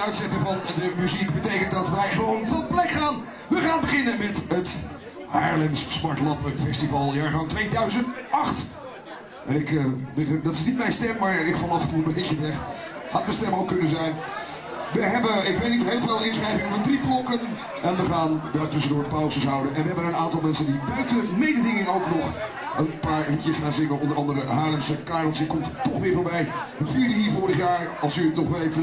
uitzetten van de muziek betekent dat wij gewoon van plek gaan. We gaan beginnen met het Haarlems Smartlappen Festival jaargang 2008. En dat is niet mijn stem, maar ik val af en toe een beetje weg. Had mijn stem ook kunnen zijn. We hebben, ik weet niet, heel veel inschrijvingen met 3 blokken. En we gaan daartussendoor pauzes houden. En we hebben een aantal mensen die buiten mededinging ook nog een paar liedjes gaan zingen. Onder andere Haarlemse Kareltje komt toch weer voorbij. We vierden hier vorig jaar, als u het nog weet,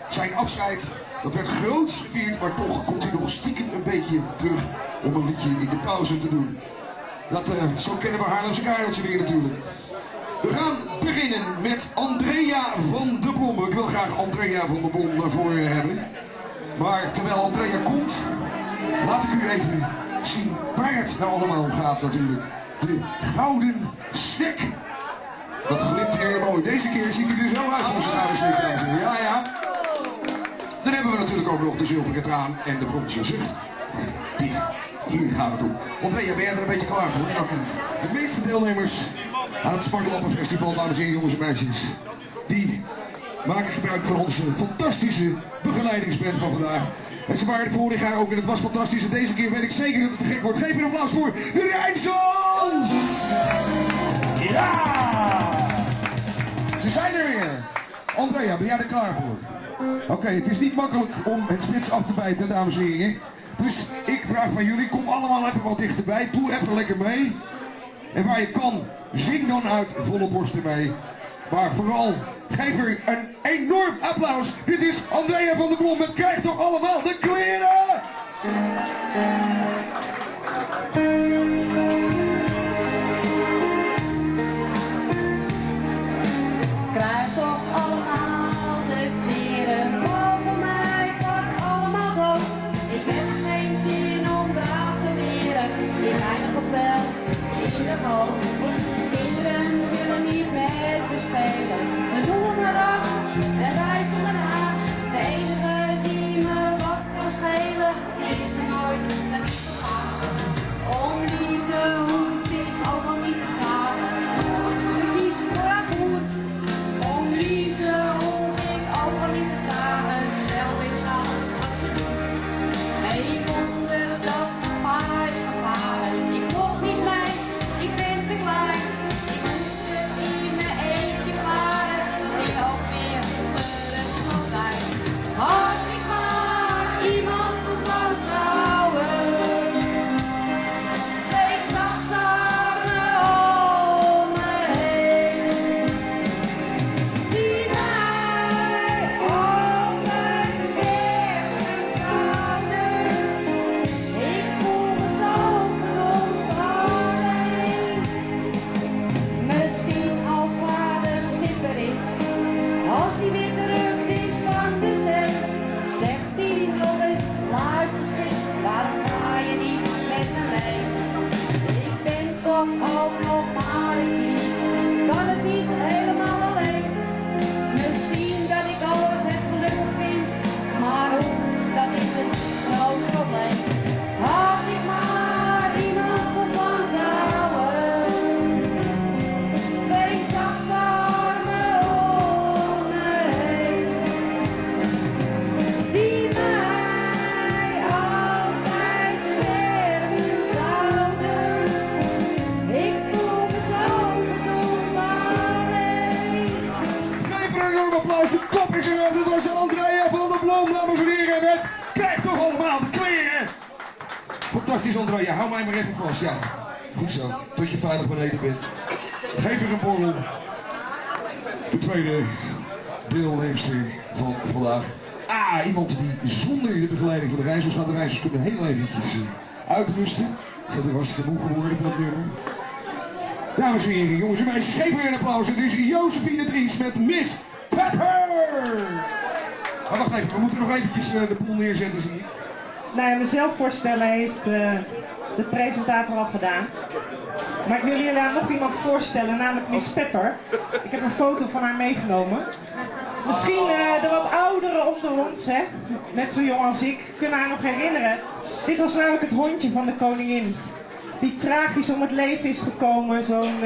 zijn afscheid. Dat werd groots gevierd, maar toch komt hij nog stiekem een beetje terug om een liedje in de pauze te doen. Zo kennen we Haarlemse Kareltje weer natuurlijk. We gaan beginnen met Andrea van der Blom. Ik wil graag Andrea van der Blom naar voren hebben. Maar terwijl Andrea komt, laat ik u even zien waar het nou allemaal om gaat natuurlijk. De gouden snack. Dat glimt hier mooi. Deze keer ziet hij er zo uit, onze gouden snack. Ja, ja. Dan hebben we natuurlijk ook nog de zilveren traan en de bronzen zucht. Hier gaat het om. Andrea, ben jij er een beetje klaar voor? De meeste deelnemers aan het Smartlappen Festival, dames en heren, jongens en meisjes, die maken gebruik van onze fantastische begeleidingsband van vandaag. En ze waren er vorig jaar ook en het was fantastisch. En deze keer weet ik zeker dat het te gek wordt. Geef een applaus voor de Rijnsons! Ja! Ze zijn er weer! Andrea, ben jij er klaar voor? Oké, het is niet makkelijk om het spits af te bijten, dames en heren. Dus ik vraag van jullie, kom allemaal even wat dichterbij. Doe even lekker mee. En waar je kan, zing dan uit volle borsten mee. Maar vooral, geef er een enorm applaus. Dit is Andrea van der Blom met Krijg toch allemaal de kleren! Krijg toch allemaal de kleren van mij, pak allemaal dood. Ik heb geen zin om braaf te leren, ik eindig toch wel in de goot. Kinderen willen niet met me spelen, ze noemen me rak en wijzen me na. De enige die me wat kan schelen, is er nooit, dat is te gaan. Om liefde hoef ik ook al niet te vragen, het is maar goed. Om liefde hoef ik ook al niet te vragen, stel is alles wat ze doen. Geen wonder dat papa is gevaren, ik mocht niet mee, ik ben te klein. Ik moet het in mijn eentje klaren, dat ik ook weer terug zal zijn. Als ik maar iemand tot wantrouwen, 2 slagtarmen om me heen, die mij altijd sterven zouden. Ik voel me zo verdomd alleen. Misschien als vader schipper is, als hij weer terug is van de zee, zegt hij nog eens, luister zus, waarom ga je niet met me mee? Ik ben toch ook nog maar een kind, kan het niet helemaal alleen. Misschien dat ik ooit het geluk vind, maar hoe, dat is een groot probleem. Had ik maar iemand op wantrouwen, 2 zachte armen om me heen, die mij altijd beschermen zouden. Ik voel me zo verdomd alleen. Geef er een enorm applaus, de kop is er, dat was Andrea van der Blom, dames en heren, met Krijg toch allemaal de kleren! Fantastisch Andrea, hou mij maar even vast, ja. Goed zo, tot je veilig beneden bent. Geef er een borrel. De tweede deelnemster van vandaag. Iemand die zonder de begeleiding van de reizigers gaat. De reizigers kunnen heel eventjes uitrusten. Ze hebben hartstikke moe geworden van het nummer. Dames en heren, jongens en meisjes, geef weer een applaus. Het is Josephine Dries met Miss Pepper. Maar wacht even, we moeten nog eventjes de boel neerzetten, zie ik. Nou ja, mezelf voorstellen heeft de presentator al gedaan. Maar ik wil jullie aan nog iemand voorstellen, namelijk Miss Pepper. Ik heb een foto van haar meegenomen. Misschien de wat ouderen onder ons, hè, net zo jong als ik, kunnen haar nog herinneren. Dit was namelijk het hondje van de koningin. Die tragisch om het leven is gekomen, zo'n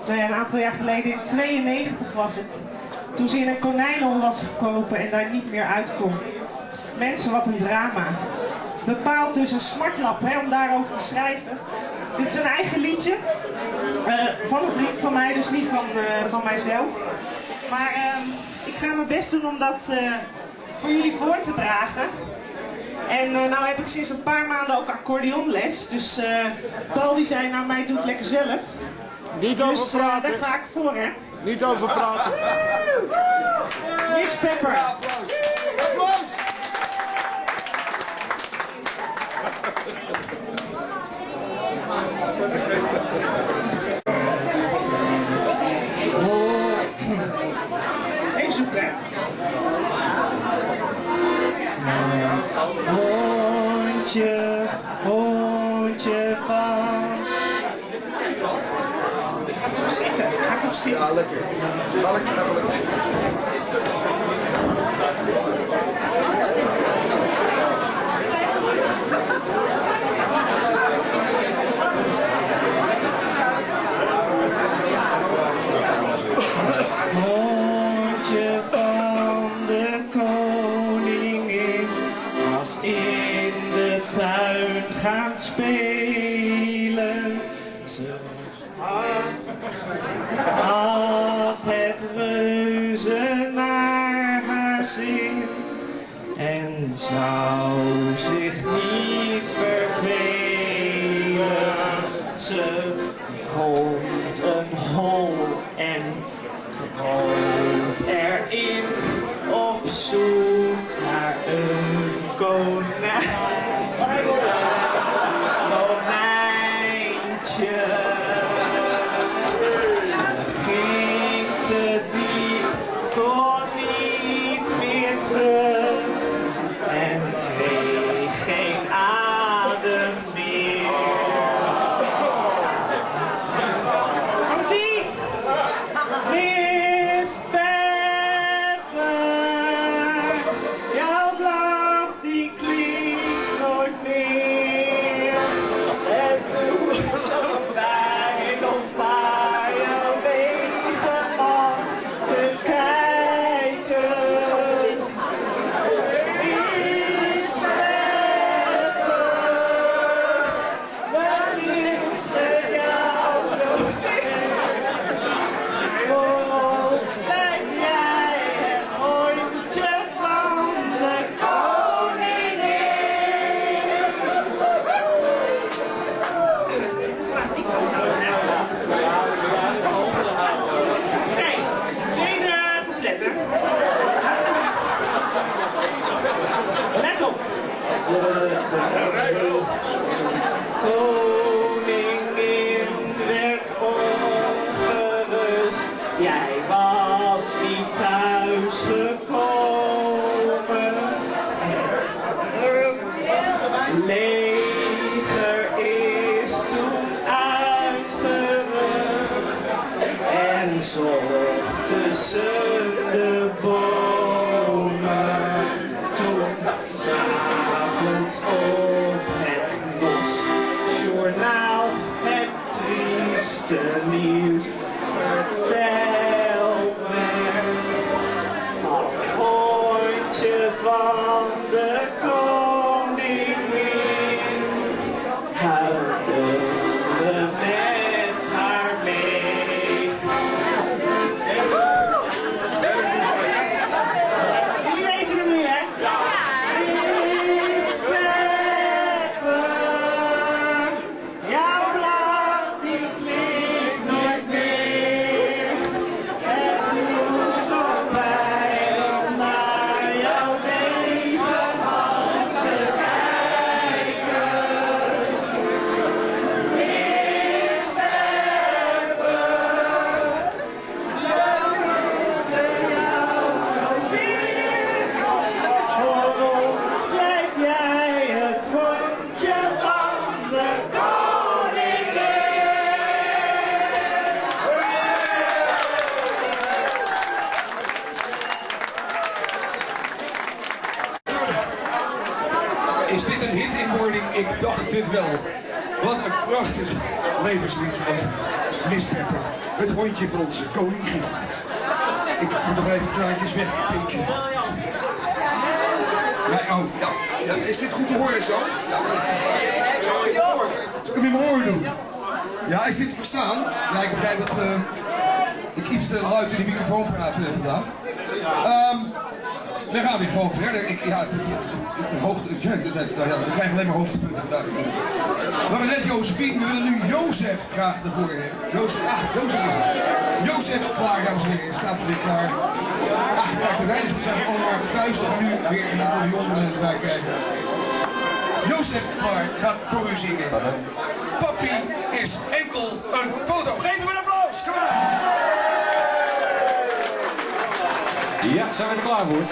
een aantal jaar geleden, in 92 was het. toen ze in een konijnenhol was gekropen en daar niet meer uit kon. Mensen, wat een drama. Bepaald dus een smartlap, hè, om daarover te schrijven. Dit is een eigen liedje. Van een vriend van mij, dus niet van mijzelf. Maar ik ga mijn best doen om dat voor jullie voor te dragen. En nou heb ik sinds een paar maanden ook accordeonles. Dus Paul die zei, nou mij doe het lekker zelf. Niet over praten. Daar ga ik voor, hè. Niet over praten. Miss Pepper. Applaus. Even zoeken, hè. Hondje, hondje van... Ga toch zitten, ga toch zitten. Ja, lekker. Ga lekker zitten. Het hondje van de koningin was in de tuin gaan spelen. Ze had het reuze naar haar zin en zou zich niet vervelen. Ze vond een hol en kroop erin op zoek naar een konijntje. Ze ging te diep, kon niet meer terug en kreeg geen adem meer. Komt-ie! Miss Pepper, jouw blaf die klinkt nooit meer. Het doet zo pijn om naar jouw lege hand te kijken. Miss Pepper, wanneer ze jou zo zien. Zijn jij het hondje van de koningin? Oké, tweede couplet, hè. Let op. De koningin werd ongerust. Jij was niet thuis gekomen. Het leger is toen uitgerukt en zocht tussen de bomen. Toen s'avonds op het NOS-journaal het trieste nieuws verteld werd. Het hondje van de koningin huilde met haar mee. Jullie weten hem nu, hè? Miss Pepper, jouw blaf die klinkt nooit meer. Het doet zo pijn om naar jouw leven hand te kijken. Miss Pepper, we missen jou zozeer. Voor ons blijf jij het hondje van de koningin. Is dit een hit in wording? Ik dacht het wel. Wat een prachtig levenslied van Miss Pepper. Het hondje van onze koningin. Ik moet nog even traantjes wegpinken. Nee, oh, ja. Ja. Is dit goed te horen zo? Ja. Zal ik hem in mijn oor doen? Ja, is dit te verstaan? Ja, ik begrijp dat ik iets te luid in die microfoon praat vandaag. Daar gaan we gewoon verder. De hoogte, we krijgen alleen maar hoogtepunten vandaag. We hadden net Josephine, we willen nu Jozef graag naar voren hebben. Jozef is het. Jozef, klaar, dames en heren, staat er weer klaar. Kijk, de rijders zijn allemaal thuis, we gaan nu weer een accordeon erbij krijgen. Jozef, klaar, gaat voor u zingen. Papi is enkel een foto. Geef hem een applaus, kom maar! Ja, zijn we er klaar voor?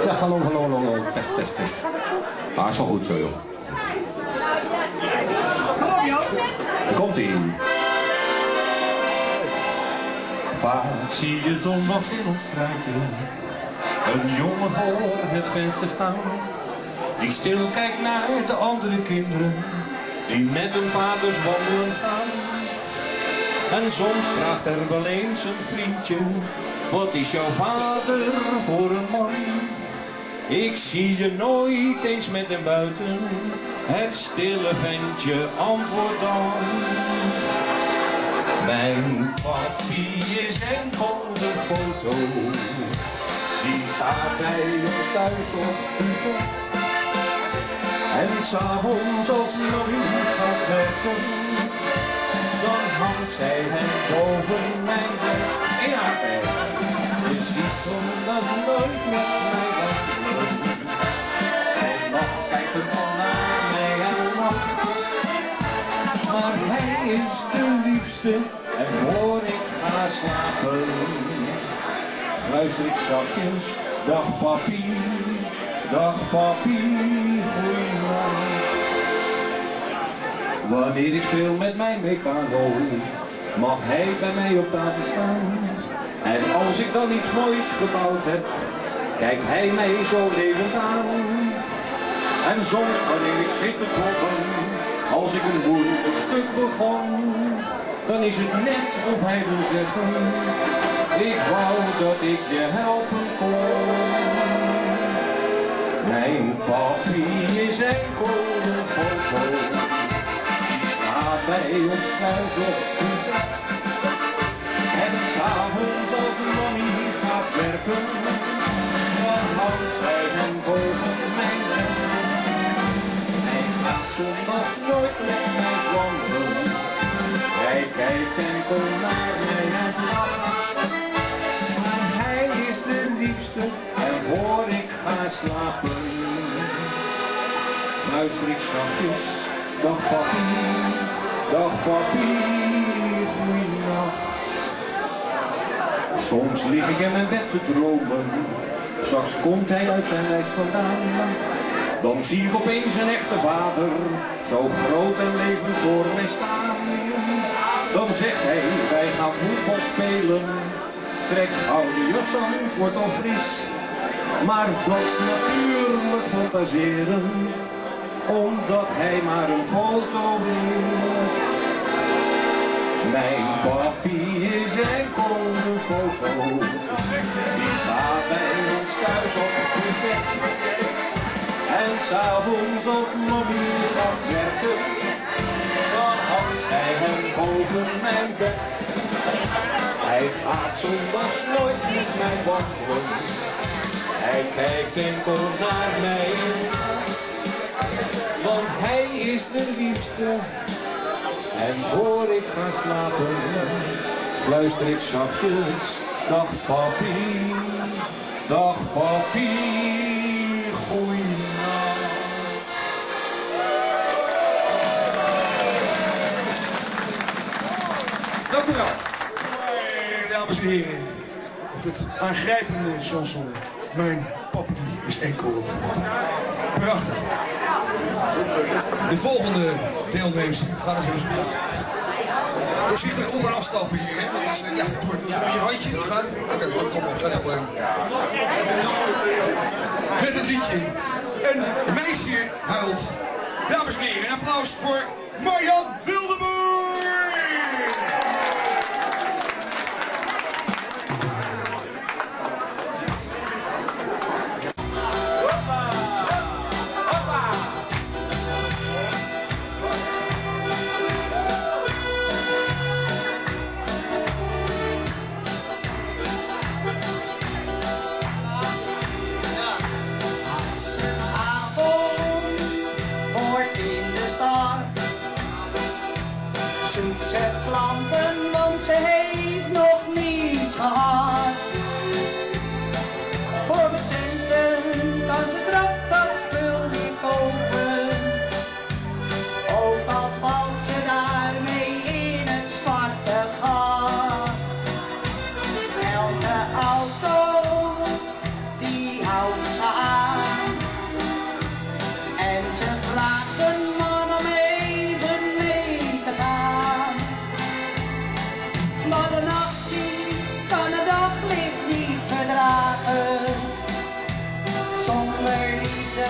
Ja, hallo. Test. Is wel goed zo, joh. Kom op, joh. Komt-ie. Vaak zie je zondags in ons straatje een jongen voor het venster staan, die stil kijkt naar de andere kinderen die met hun vaders wandelen gaan. En soms vraagt er wel eens een vriendje: wat is jouw vader voor een man? Ik zie je nooit eens met hem buiten, het stille ventje antwoordt dan: mijn papi is enkel de foto, die staat bij ons thuis op een bed. En s'avonds als Marie gaat werken, dan hangt zij hem boven mijn bed in haar bed. Je ziet zondag nooit met mij wandelen, en nog kijkt de man naar mij en lacht. Maar hij is de liefste, en voor ik ga slapen luister ik zachtjes: dag papi, goeienacht. Wanneer ik speel met mijn mecano, mag hij bij mij op tafel staan. En als ik dan iets moois gebouwd heb, kijkt hij mij zo levend aan. En soms wanneer ik zit te kloppen, als ik een moeilijk stuk begon, dan is het net of hij wil zeggen: ik wou dat ik je helpen kon. Mijn papi is enkel een foto, die staat bij ons thuis op een bed. En s'avonds als mommy gaat werken, dan houdt zij hem boven mijn bed. Hij gaat zondags nooit met mij wandelen, hij kijkt enkel naar mij en lacht. Maar hij is de liefste, en voor ik ga slapen luister ik zachtjes: dag papi, goeienacht. Soms lig ik in mijn bed te dromen, straks komt hij uit zijn lijst vandaan. Dan zie ik opeens een echte vader, zo groot en levend voor mij staan. Dan zegt hij: wij gaan voetbal spelen, trek oude jas aan, het wordt al fris. Maar dat is natuurlijk fantaseren, omdat hij maar een foto is. Mijn papi is enkel een foto, die staat bij ons thuis op het bed. En s'avonds als mommy gaat werken, dan hangt hij hem boven mijn bed. Hij gaat zondags nooit met mij wandelen, hij kijkt enkel naar mij, want hij is de liefste. En voor ik ga slapen luister ik zachtjes: dag papi, goeienacht. Dank u wel. Dames en heren, het aangrijpende chanson: mijn papi is enkel een foto. Prachtig. De volgende deelnemers gaan er zo voorzichtig op en afstappen hier, hè? Want het is, ja, doe je handje, het gaat. Oké, loopt op, gaat op. Met het liedje Een meisje huilt. Dames en heren, een applaus voor Marjan Wildeboer! Klanten, want ze heeft nog niets gehad. Voor mijn centen kan ze straks dat spul niet kopen. Ook al valt ze daarmee in het zwarte gat. Elke auto die houdt ze aan. En ze vraagt een man om even mee te gaan. Maar de nachtzie kan het daglicht niet verdragen. Zonder liefde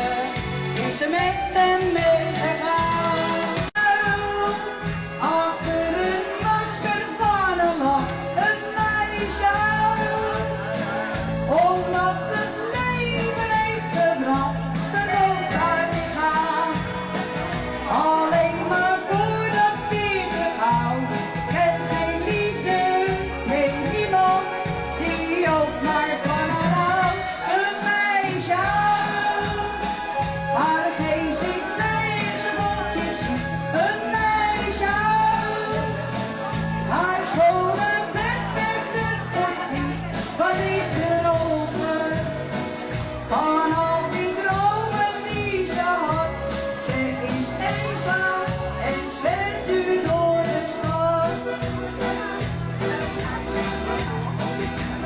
is ze met hem meegegaan. Achter een masker van een lach, een meisje. Omdat het leven heeft gebracht, verloopt haar lichaam. Alleen maar voor dat bier goud. Kent geen liefde, geen niemand die ook maar van haar houdt. Een meisje, haar geest is leeg, ze voelt zich ziek. Een meisje, haar schone bed werd het verdriet. Wat is er over van al die dromen die ze had? Ze is eenzaam en zwerft nu door de stad.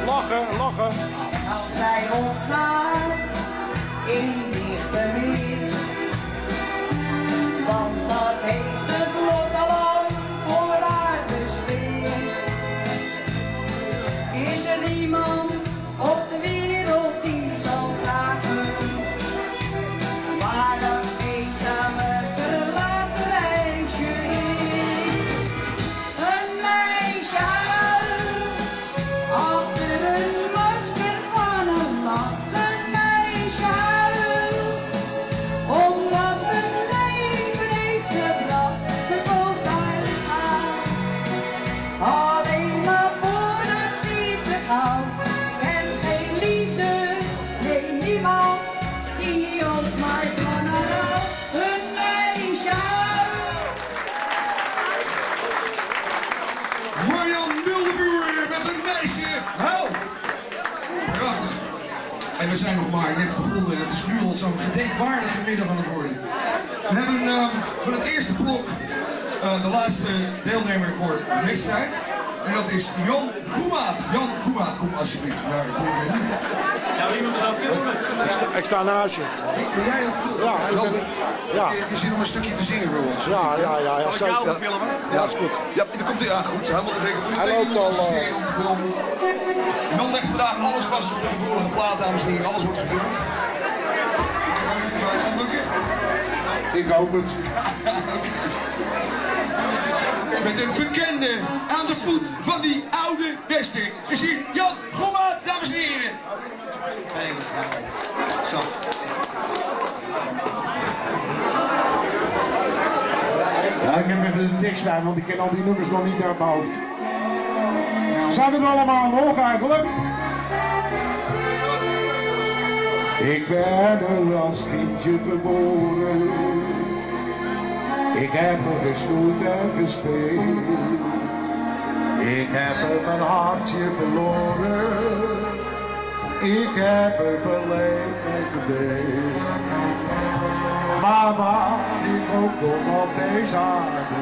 Lachen, lachen. Als zij opgaat in lichte mist, want dat heeft het lot al lang voor haar beslist. Is er iemand op de wereld die zal vragen waar dat eenzame verlaten reisje is? Een meisje achter een masker van een lach, een meisje, omdat het leven heeft gebracht, verkoopt haar lichaam. Alleen maar voor het liefde goud, en geen liefde, nee niemand, die ook maar van haar houdt. Een meisje. Marjan Mildebuur met een meisje. Hou! Prachtig. En we zijn nog maar net begonnen. Het is nu al zo'n gedenkwaardige middag aan het worden. We hebben van het eerste blok de laatste deelnemer voor de wedstrijd. En dat is Jan Goemaat. Jan Goemaat, kom alsjeblieft naar voren. Ja, wie moet er dan filmen? Ik sta naast je. Ben jij het filmen? Ja, ik ben- ja. Je zit om een stukje te zingen voor ons. Ja, Zal ik jou zeker. filmen? Ja, is goed. Ja, er komt hij aan. Goed, helemaal de regel. Hij loopt al, Jan legt vandaag alles vast op de gevoelige plaat, dames en heren. Alles wordt gefilmd. Gaat het lukken? Ik hoop het. Met een bekende aan de voet van die oude westen is hier Jan Goemaat, dames en heren. Ja, ik heb even de tekst bij, want ik ken al die nummers nog niet uit mijn hoofd. Zijn er allemaal nog eigenlijk? Ik ben er als kindje geboren. Ik heb er gestoeld en gespeeld. Ik heb er mijn hartje verloren. Ik heb er verleden mee gedeeld. Maar waar ik ook kom op deze aarde,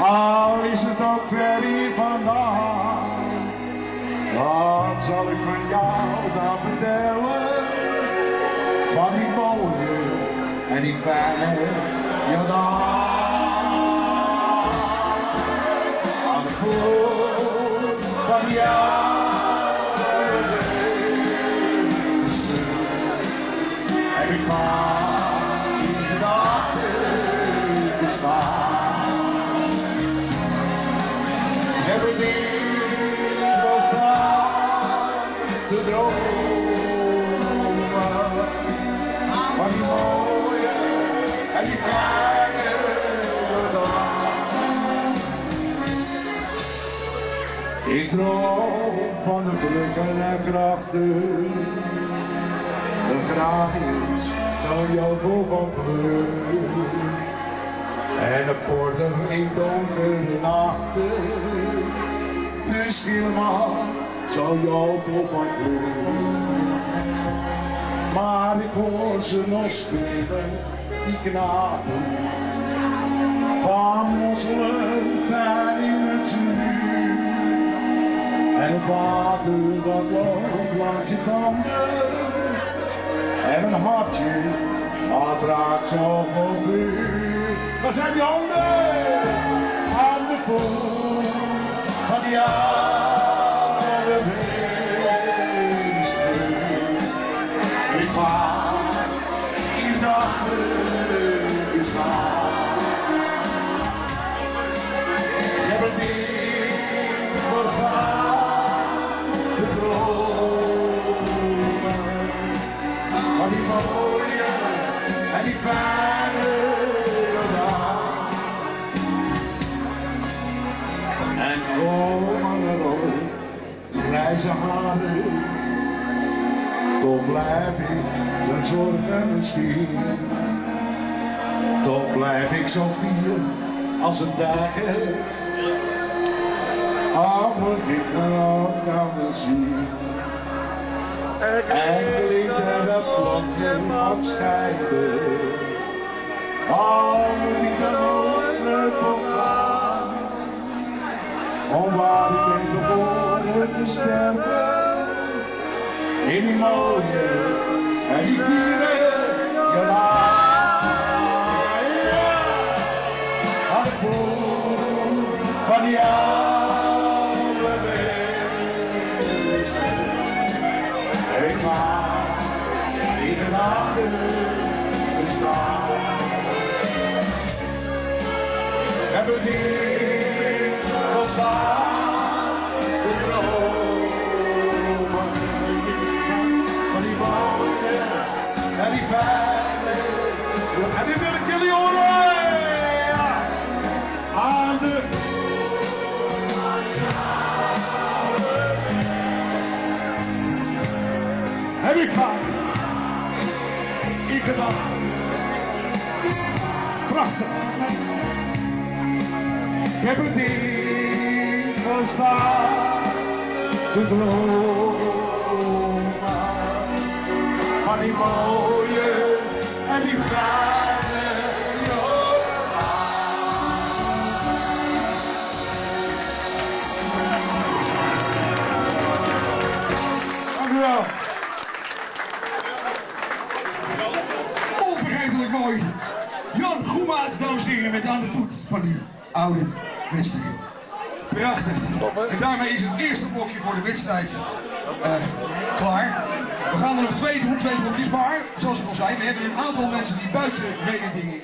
al is het ook ver hier vandaan, dan zal ik van jou dan vertellen, van die mooie en die fijne Jordaan. Aan de voet van jou. En ik van die gedachten bestaan. Everything was droom van de bruggen en grachten. De graniums zo jou vol van kleur. En de porter in donkere nachten. De schilman zo jou vol van kleur. Maar ik hoor ze nog spelen, die knapen. Van mosselen pijn in het zuur. En een vader dat loopt langs je tanden. En een hartje, dat raakt zo vol vuur. Waar zijn die handen? Aan de voet van die oude beesten. Ik ga hier nachten is gaan. Ik heb een ding verstaan, de dromen van die mooie en die fijne dag. En overal grijze haren, toch blijf ik zijn zorgen misschien. Toch blijf ik zo fier als een tijger. Al moet ik naar ook anders zien. En klinkt er dat klokje van scheiden. Al moet ik er ook terug op gaan. Om waar ik ben geboren te sterven. In die mooie en die vierde jaren. Aan de voet van die oude mensen. Ik ga in de nachten bestaan. Heb ik niet volstaan de dromen van die mooie en die fijne. En die wil ik jullie horen. Aan de heb ik vaak in gedacht. Prachtig. Ik heb het niet verstaan te dromen van die mooie en die fijne jaren. Dank u wel. Onvergetelijk mooi. Jan Goemaat, dames en heren, met aan de voet van die oude wedstrijd. Prachtig. En daarmee is het eerste blokje voor de wedstrijd klaar. We gaan er nog twee doen, twee blokjes, maar zoals ik al zei, we hebben een aantal mensen die buiten mededinging